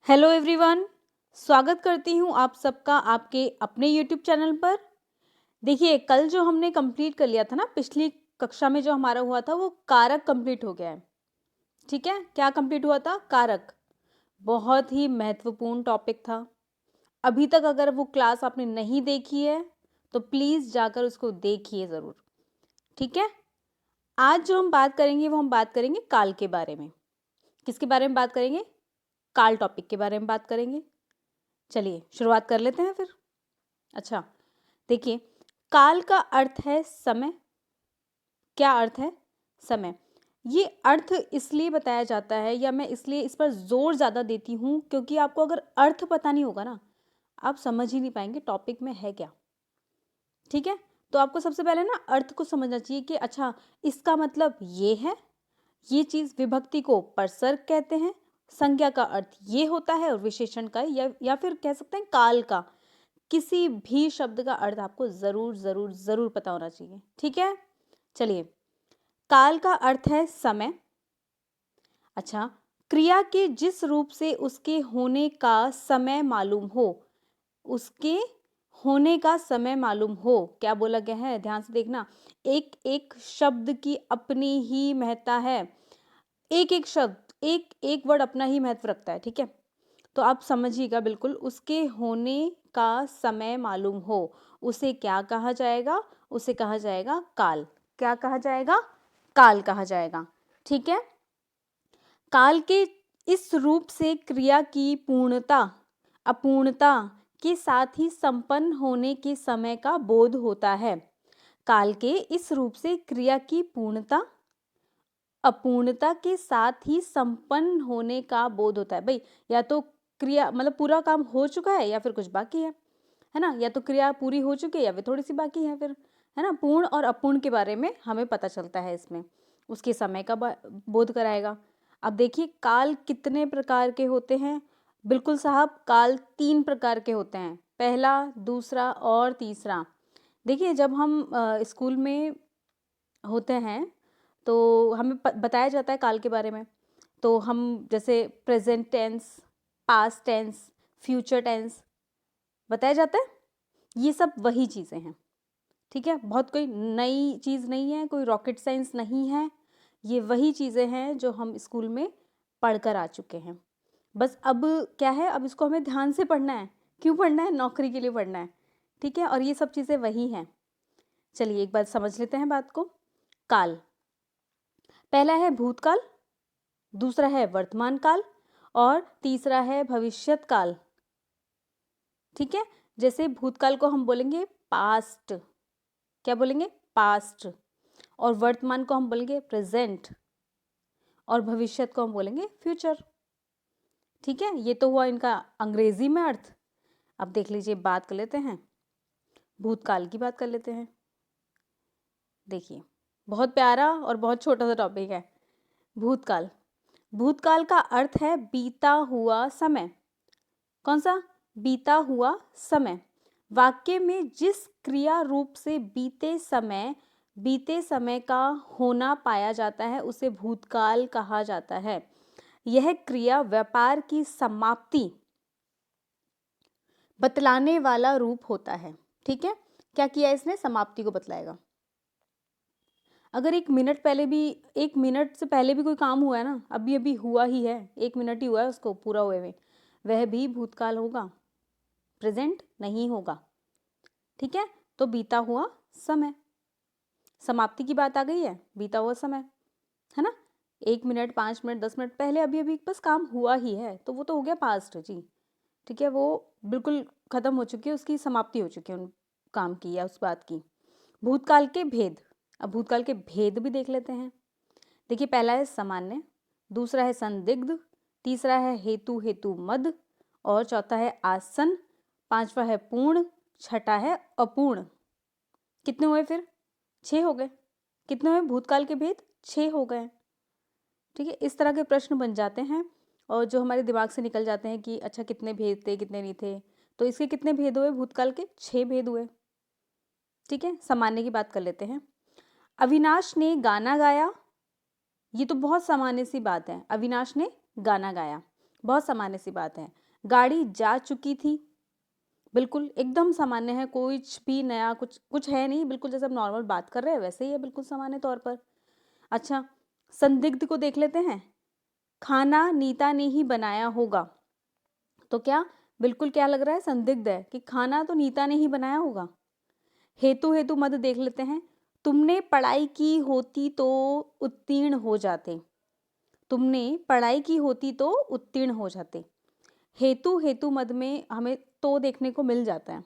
Hello everyone. स्वागत करती हूँ आप सबका आपके अपने यूट्यूब चैनल पर। देखिए, कल जो हमने कंप्लीट कर लिया था ना, पिछली कक्षा में जो हमारा हुआ था वो कारक कंप्लीट हो गया है। ठीक है, क्या कंप्लीट हुआ था? कारक। बहुत ही महत्वपूर्ण टॉपिक था। अभी तक अगर वो क्लास आपने नहीं देखी है तो प्लीज़ जाकर उसको देखिए ज़रूर। ठीक है, आज जो हम बात करेंगे वो हम बात करेंगे काल के बारे में। किसके बारे में बात करेंगे? काल टॉपिक के बारे में बात करेंगे। चलिए शुरुआत कर लेते हैं फिर। अच्छा, देखिए, काल का अर्थ है समय। क्या अर्थ है? समय। ये अर्थ इसलिए बताया जाता है या मैं इसलिए इस पर जोर ज़्यादा देती हूँ क्योंकि आपको अगर अर्थ पता नहीं होगा ना, आप समझ ही नहीं पाएंगे टॉपिक में है क्या। ठीक है, तो आपको सबसे पहले ना अर्थ को समझना चाहिए कि अच्छा, इसका मतलब ये है, ये चीज़ विभक्ति को परसर्ग कहते हैं, संज्ञा का अर्थ ये होता है और विशेषण का या फिर कह सकते हैं काल का किसी भी शब्द का अर्थ आपको जरूर जरूर जरूर पता होना चाहिए। ठीक है, चलिए, काल का अर्थ है समय। अच्छा, क्रिया के जिस रूप से उसके होने का समय मालूम हो, उसके होने का समय मालूम हो। क्या बोला गया है? ध्यान से देखना। एक एक शब्द की अपनी ही महत्ता है। एक एक शब्द, एक एक वर्ड अपना ही महत्व रखता है। ठीक है, तो आप समझिएगा बिल्कुल। उसके होने का समय मालूम हो, उसे क्या कहा जाएगा? उसे कहा जाएगा काल। क्या कहा जाएगा? काल कहा जाएगा। ठीक है, काल के इस रूप से क्रिया की पूर्णता अपूर्णता के साथ ही संपन्न होने के समय का बोध होता है। काल के इस रूप से क्रिया की पूर्णता अपूर्णता के साथ ही संपन्न होने का बोध होता है। भाई, या तो क्रिया मतलब पूरा काम हो चुका है या फिर कुछ बाकी है ना? या तो क्रिया पूरी हो चुकी है या फिर थोड़ी सी बाकी है फिर, है ना? पूर्ण और अपूर्ण के बारे में हमें पता चलता है इसमें, उसके समय का बोध कराएगा। अब देखिए, काल कितने प्रकार के होते हैं? बिल्कुल साहब, काल 3 प्रकार के होते हैं। पहला, दूसरा और तीसरा। देखिए, जब हम स्कूल में होते हैं तो हमें बताया जाता है काल के बारे में। तो हम जैसे present tense, past tense, future tense बताया जाता है। ये सब वही चीज़ें हैं। ठीक है, बहुत कोई नई चीज़ नहीं है, कोई रॉकेट साइंस नहीं है। ये वही चीज़ें हैं जो हम स्कूल में पढ़कर आ चुके हैं। बस अब क्या है, अब इसको हमें ध्यान से पढ़ना है। क्यों पढ़ना है? नौकरी के लिए पढ़ना है। ठीक है, और ये सब चीज़ें वही हैं। चलिए एक बार समझ लेते हैं बात को। काल, पहला है भूतकाल, दूसरा है वर्तमान काल और तीसरा है भविष्यत काल। ठीक है, जैसे भूतकाल को हम बोलेंगे पास्ट। क्या बोलेंगे? पास्ट। और वर्तमान को हम बोलेंगे प्रेजेंट और भविष्यत को हम बोलेंगे फ्यूचर। ठीक है, ये तो हुआ इनका अंग्रेजी में अर्थ। अब देख लीजिए, बात कर लेते हैं, भूतकाल की बात कर लेते हैं। देखिए, बहुत प्यारा और बहुत छोटा सा टॉपिक है भूतकाल। भूतकाल का अर्थ है बीता हुआ समय। कौन सा? बीता हुआ समय। वाक्य में जिस क्रिया रूप से बीते समय का होना पाया जाता है उसे भूतकाल कहा जाता है। यह क्रिया व्यापार की समाप्ति बतलाने वाला रूप होता है। ठीक है, क्या किया इसने? समाप्ति को बतलाएगा। अगर 1 मिनट से पहले भी कोई काम हुआ है ना, अभी अभी हुआ ही है, 1 मिनट ही हुआ है उसको पूरा हुए हुए, वह भी भूतकाल होगा, प्रेजेंट नहीं होगा। ठीक है, तो बीता हुआ समय, समाप्ति की बात आ गई है, बीता हुआ समय, है ना? 1 मिनट, 5 मिनट, 10 मिनट पहले अभी अभी बस काम हुआ ही है, तो वो तो हो गया पास्ट जी। ठीक है, वो बिल्कुल खत्म हो चुकी है, उसकी समाप्ति हो चुकी है उन काम की या उस बात की। भूतकाल के भेद, अब भूतकाल के भेद भी देख लेते हैं। देखिए, पहला है सामान्य, दूसरा है संदिग्ध, तीसरा है हेतु हेतु मद और चौथा है आसन, पांचवा है पूर्ण, छठा है अपूर्ण। कितने हुए फिर? 6 हो गए। कितने हुए भूतकाल के भेद? 6 हो गए। ठीक है, इस तरह के प्रश्न बन जाते हैं और जो हमारे दिमाग से निकल जाते हैं कि अच्छा कितने भेद थे, कितने नहीं थे। तो इसके कितने भेद हुए भूतकाल के? 6 भेद हुए। ठीक है, सामान्य की बात कर लेते हैं। अविनाश ने गाना गाया, ये तो बहुत सामान्य सी बात है। अविनाश ने गाना गाया। बहुत सामान्य सी बात है। गाड़ी जा चुकी थी, बिल्कुल एकदम सामान्य है, कुछ भी नया कुछ कुछ है नहीं, बिल्कुल जैसे हम नॉर्मल बात कर रहे हैं वैसे ही है, बिल्कुल सामान्य तौर पर। अच्छा, संदिग्ध को देख लेते हैं। खाना नीता ने ही बनाया होगा, तो क्या बिल्कुल क्या लग रहा है, संदिग्ध है कि खाना तो नीता ने ही बनाया होगा। हेतु हेतु मत देख लेते हैं। तुमने पढ़ाई की होती तो उत्तीर्ण हो जाते, तुमने पढ़ाई की होती तो उत्तीर्ण हो जाते। हेतु हेतु मद में हमें तो देखने को मिल जाता है,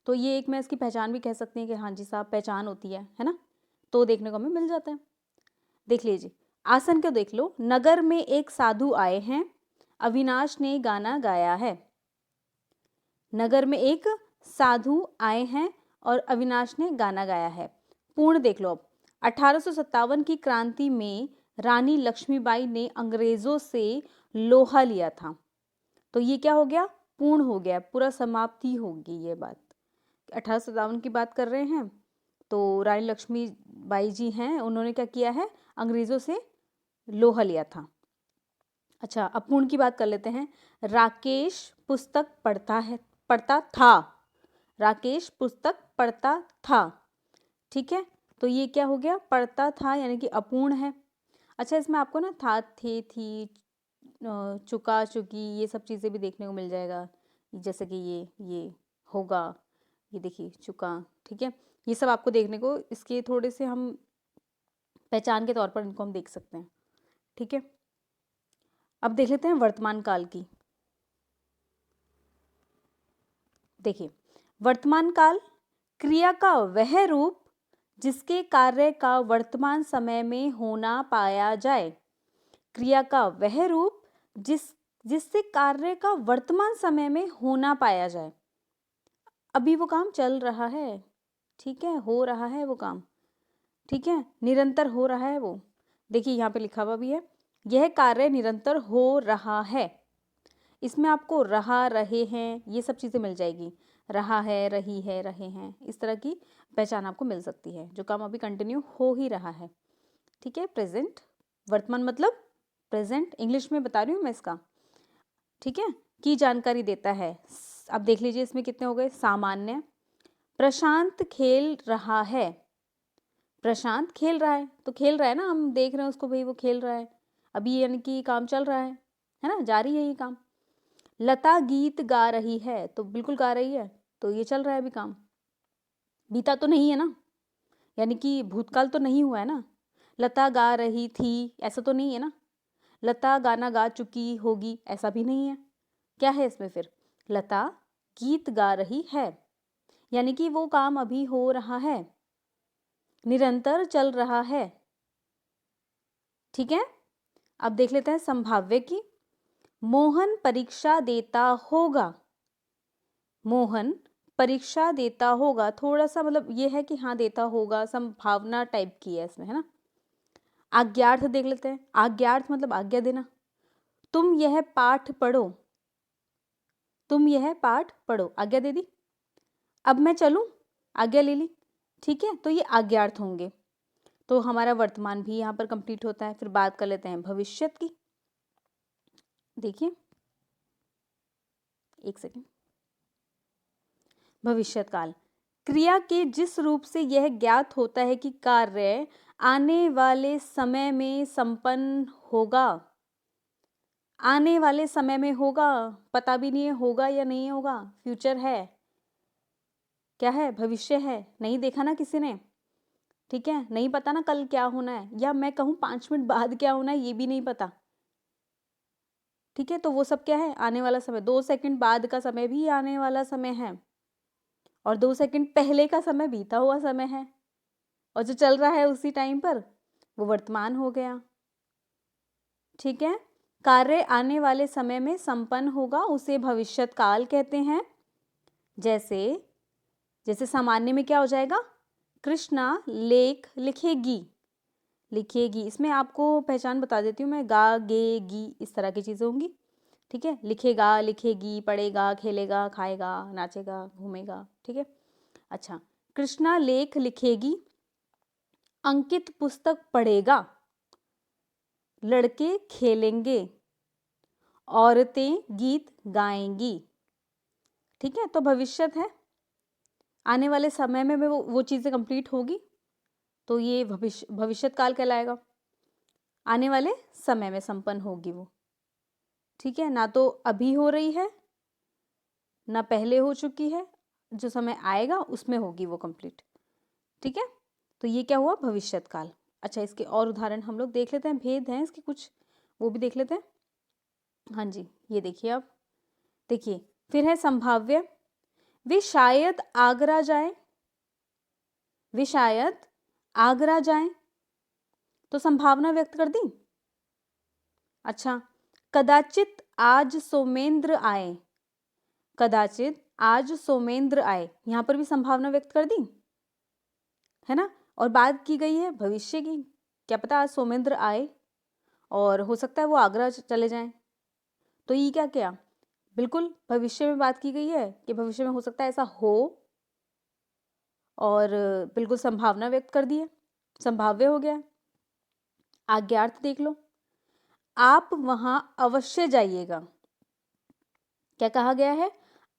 तो ये एक मैं इसकी पहचान भी कह सकती हैं कि हाँ जी साहब पहचान होती है ना, तो देखने को हमें मिल जाता है। देख लीजिए, आसन को देख लो। नगर में एक साधु आए हैं, अविनाश ने गाना गाया है। नगर में एक साधु आए हैं और अविनाश ने गाना गाया है। पूर्ण देख लो अब। 1857 की क्रांति में रानी लक्ष्मीबाई ने अंग्रेजों से लोहा लिया था, तो ये क्या हो गया, पूर्ण हो गया, पूरा समाप्ति होगी ये बात। 1857 की बात कर रहे हैं, तो रानी लक्ष्मीबाई जी हैं, उन्होंने क्या किया है, अंग्रेजों से लोहा लिया था। अच्छा, अब पूर्ण की बात कर लेते हैं। राकेश पुस्तक पढ़ता था, राकेश पुस्तक पढ़ता था, ठीक है, तो ये क्या हो गया, पढ़ता था यानी कि अपूर्ण है। अच्छा, इसमें आपको ना था, थे, थी, चुका, चुकी, ये सब चीज़ें भी देखने को मिल जाएगा, जैसे कि ये होगा, ये देखिए चुका, ठीक है, ये सब आपको देखने को, इसके थोड़े से हम पहचान के तौर पर इनको हम देख सकते हैं, ठीक है। अब देख लेते हैं वर्तमान काल की। देखिए, वर्तमान काल क्रिया का वह रूप जिसके कार्य का वर्तमान समय में होना पाया जाए। क्रिया का वह रूप जिससे कार्य का वर्तमान समय में होना पाया जाए। अभी वो काम चल रहा है, ठीक है, हो रहा है वो काम, ठीक है, निरंतर हो रहा है वो। देखिए यहाँ पे लिखा हुआ भी है, यह कार्य निरंतर हो रहा है। इसमें आपको रहा, रहे हैं, ये सब चीज़ें मिल जाएगी। रहा है, रही है, रहे हैं, इस तरह की पहचान आपको मिल सकती है, जो काम अभी कंटिन्यू हो ही रहा है, ठीक है। प्रेजेंट, वर्तमान मतलब प्रेजेंट, इंग्लिश में बता रही हूँ मैं इसका, ठीक है, की जानकारी देता है। अब देख लीजिए इसमें कितने हो गए, सामान्य। प्रशांत खेल रहा है, प्रशांत खेल रहा है, तो खेल रहा है ना, हम देख रहे हैं उसको, भाई वो खेल रहा है, अभी यानी कि काम चल रहा है ना, जारी है ये काम। लता गीत गा रही है, तो बिल्कुल गा रही है, तो ये चल रहा है अभी काम, बीता तो नहीं है ना, यानी कि भूतकाल तो नहीं हुआ है ना। लता गा रही थी, ऐसा तो नहीं है ना। लता गाना गा चुकी होगी, ऐसा भी नहीं है। क्या है इसमें फिर, लता गीत गा रही है, यानी कि वो काम अभी हो रहा है, निरंतर चल रहा है, ठीक है। अब देख लेते हैं संभाव्य की। मोहन परीक्षा देता होगा, मोहन परीक्षा देता होगा, थोड़ा सा मतलब ये है कि हाँ देता होगा, संभावना टाइप की है इसमें, है ना। आज्ञार्थ देख लेते हैं। आज्ञार्थ मतलब आज्ञा देना। तुम यह पाठ पढ़ो, तुम यह पाठ पढ़ो, आज्ञा दे दी। अब मैं चलूं, आज्ञा ले ली, ठीक है, तो ये आज्ञार्थ होंगे। तो हमारा वर्तमान भी यहाँ पर कंप्लीट होता है। फिर बात कर लेते हैं भविष्यत की। देखिए एक सेकेंड, भविष्यत काल क्रिया के जिस रूप से यह ज्ञात होता है कि कार्य आने वाले समय में संपन्न होगा, आने वाले समय में होगा, पता भी नहीं है होगा या नहीं होगा, फ्यूचर है, क्या है, भविष्य है, नहीं देखा ना किसी ने, ठीक है, नहीं पता ना कल क्या होना है, या मैं कहूँ 5 मिनट बाद क्या होना है ये भी नहीं पता, ठीक है, तो वो सब क्या है, आने वाला समय। 2 सेकंड बाद का समय भी आने वाला समय है, और 2 सेकंड पहले का समय बीता हुआ समय है, और जो चल रहा है उसी टाइम पर वो वर्तमान हो गया, ठीक है। कार्य आने वाले समय में संपन्न होगा, उसे भविष्यत काल कहते हैं। जैसे जैसे सामान्य में क्या हो जाएगा, कृष्णा लेख लिखेगी, लिखेगी, इसमें आपको पहचान बता देती हूँ मैं, गा गे गी, इस तरह की चीज़ें होंगी, ठीक है। लिखेगा, लिखेगी, पढ़ेगा, खेलेगा, खाएगा, नाचेगा, घूमेगा, ठीक है। अच्छा, कृष्णा लेख लिखेगी, अंकित पुस्तक पढ़ेगा, लड़के खेलेंगे, औरतें गीत गाएंगी। ठीक है, तो भविष्यत है, आने वाले समय में वो चीज़ें कंप्लीट होगी, तो ये भविष्यत काल कहलाएगा। आने वाले समय में संपन्न होगी वो। ठीक है, ना तो अभी हो रही है, ना पहले हो चुकी है, जो समय आएगा उसमें होगी वो कंप्लीट। ठीक है, तो ये क्या हुआ, भविष्यत काल। अच्छा, इसके और उदाहरण हम लोग देख लेते हैं, भेद हैं इसके कुछ, वो भी देख लेते हैं। हाँ जी, ये देखिए आप, देखिए फिर है संभाव्य, वे शायद आगरा जाए, वे शायद आगरा जाए, तो संभावना व्यक्त कर दी। अच्छा, कदाचित आज सोमेंद्र आए, कदाचित आज सोमेंद्र आए, यहां पर भी संभावना व्यक्त कर दी है ना, और बात की गई है भविष्य की, क्या पता आज सोमेंद्र आए और हो सकता है वो आगरा चले जाएं, तो ये क्या क्या, बिल्कुल भविष्य में बात की गई है कि भविष्य में हो सकता है ऐसा हो, और बिल्कुल संभावना व्यक्त कर दी है, संभाव्य हो गया। आज्ञार्थ देख लो, आप वहां अवश्य जाइएगा, क्या कहा गया है,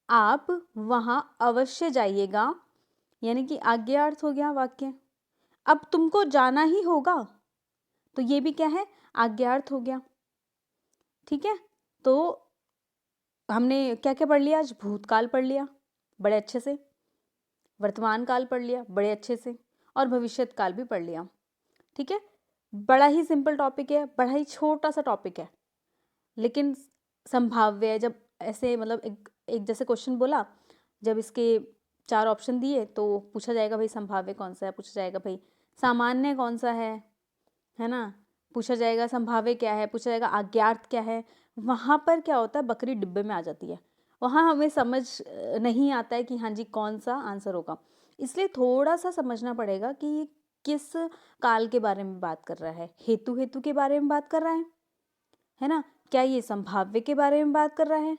आप वहां अवश्य जाइएगा, यानी कि आज्ञार्थ हो गया वाक्य। अब तुमको जाना ही होगा, तो ये भी क्या है, आज्ञार्थ हो गया। ठीक है, तो हमने क्या क्या पढ़ लिया आज, भूतकाल पढ़ लिया बड़े अच्छे से, वर्तमान काल पढ़ लिया बड़े अच्छे से, और भविष्यत काल भी पढ़ लिया। ठीक है, बड़ा ही सिंपल टॉपिक है, बड़ा ही छोटा सा टॉपिक है, लेकिन संभाव्य, जब ऐसे मतलब एक जैसे क्वेश्चन बोला, जब इसके 4 ऑप्शन दिए तो पूछा जाएगा भाई संभाव्य कौन सा है, पूछा जाएगा भाई सामान्य कौन सा है ना, पूछा जाएगा संभाव्य क्या है, पूछा जाएगा अज्ञात क्या है। वहाँ पर क्या होता है, बकरी डिब्बे में आ जाती है, वहाँ हमें समझ नहीं आता है कि हाँ जी कौन सा आंसर होगा, इसलिए थोड़ा सा समझना पड़ेगा कि किस काल के बारे में बात कर रहा है, हेतु के बारे में बात कर रहा है ना, क्या ये संभाव्य के बारे में बात कर रहा है,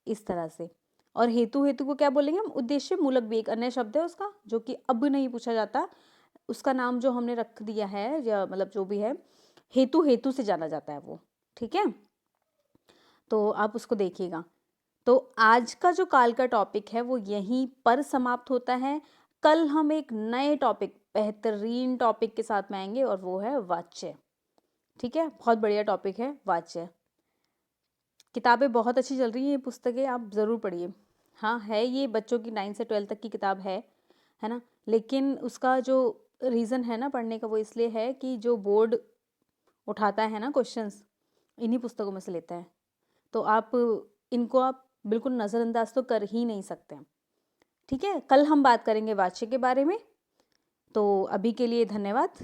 इस तरह से। और हेतु को क्या बोलेंगे हम, उद्देश्य मूलक भी एक अन्य शब्द है उसका, जो कि अब नहीं पूछा जाता, उसका नाम जो हमने रख दिया है, या मतलब जो भी है, हेतु से जाना जाता है वो। ठीक है, तो आप उसको देखिएगा। तो आज का जो काल का टॉपिक है वो यहीं पर समाप्त होता है। कल हम एक नए टॉपिक, बेहतरीन टॉपिक के साथ में आएंगे, और वो है वाच्य। ठीक है, बहुत बढ़िया टॉपिक है वाच्य। किताबें बहुत अच्छी चल रही हैं, ये पुस्तकें आप ज़रूर पढ़िए। हाँ, है ये बच्चों की 9 से 12 तक की किताब है ना, लेकिन उसका जो रीज़न है ना पढ़ने का, वो इसलिए है कि जो बोर्ड उठाता है ना क्वेश्चंस, इन्हीं पुस्तकों में से लेता है, तो आप इनको आप बिल्कुल नज़रअंदाज तो कर ही नहीं सकते। ठीक है, कल हम बात करेंगे वाच्य के बारे में, तो अभी के लिए धन्यवाद।